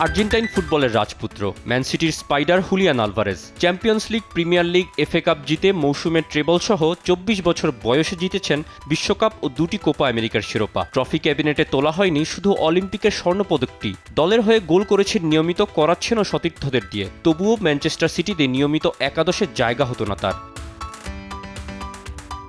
Argentine ফুটবলের রাজপুত্র man সিটির spider Julian Alvarez champions league, premier league, FA cup জিতে মৌসুমের ট্রেবল সহ ২৪ বছর বয়সে জিতেছেন বিশ্বকাপ ও ২টি কোপা আমেরিকার শিরোপা। ট্রফি ক্যাবিনেটে তোলা হয়নি শুধু অলিম্পিকের স্বর্ণপদকটি, দলের হয়ে গোল করেছেন নিয়মিত, করাচ্ছেনও সতীর্থদের দিয়ে। তবুও ম্যানচেস্টার সিটিতে নিয়মিত একাদশের জায়গা হতো না তার।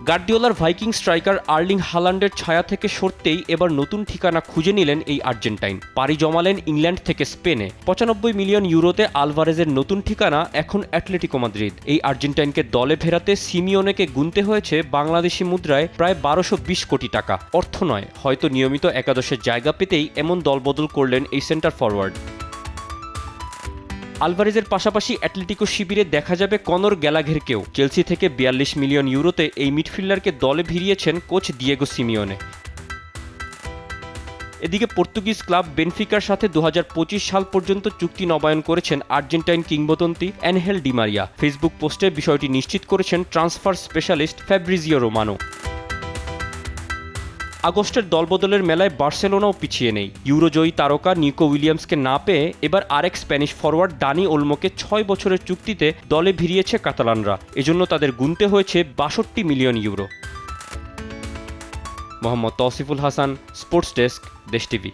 গার্দিওলার ভাইকিং স্ট্রাইকার আর্লিং হালান্ডের ছায়া থেকে সরতেই এবার নতুন ঠিকানা খুঁজে নিলেন এই আর্জেন্টাইন। পাড়ি জমালেন ইংল্যান্ড থেকে স্পেনে। ৯৫ মিলিয়ন ইউরোতে আলভারেজের নতুন ঠিকানা এখন অ্যাটলেটিকো মাদ্রিদ। এই আর্জেন্টাইনকে দলে ফেরাতে সিমিওনেকে গুনতে হয়েছে বাংলাদেশি মুদ্রায় প্রায় ১২২০ কোটি টাকা। অর্থ নয়, হয়তো নিয়মিত একাদশের জায়গা পেতেই এমন দলবদল করলেন এই সেন্টার ফরওয়ার্ড। আলভারেজের পাশাপাশি অ্যাটলেটিকো শিবিরে দেখা যাবে কনর গ্যালাঘেরকেও। চেলসি থেকে ৪২ মিলিয়ন ইউরোতে এই মিডফিল্ডারকে দলে ভিড়িয়েছেন কোচ দিয়েগো সিমিওনে। এদিকে পর্তুগিজ ক্লাব বেনফিকার সাথে ২০২৫ সাল পর্যন্ত চুক্তি নবায়ন করেছেন আর্জেন্টাইন কিংবদন্তি অ্যানহেল ডি মারিয়া। ফেসবুক পোস্টে বিষয়টি নিশ্চিত করেছেন ট্রান্সফার স্পেশালিস্ট ফ্যাব্রিজিও রোমানো। আগস্টের দলবদলের মেলায় বার্সেলোনাও পিছিয়ে নেই। ইউরোজয়ী তারকা নিকো উইলিয়ামসকে না পেয়ে এবার আরেক স্প্যানিশ ফরওয়ার্ড দানি ওলমোকে ৬ বছরের চুক্তিতে দলে ভিড়িয়েছে কাতালানরা। এজন্য তাদের গুনতে হয়েছে ৬২ million euro. Mohammad Tausiful Hasan, sports desk, Desh TV.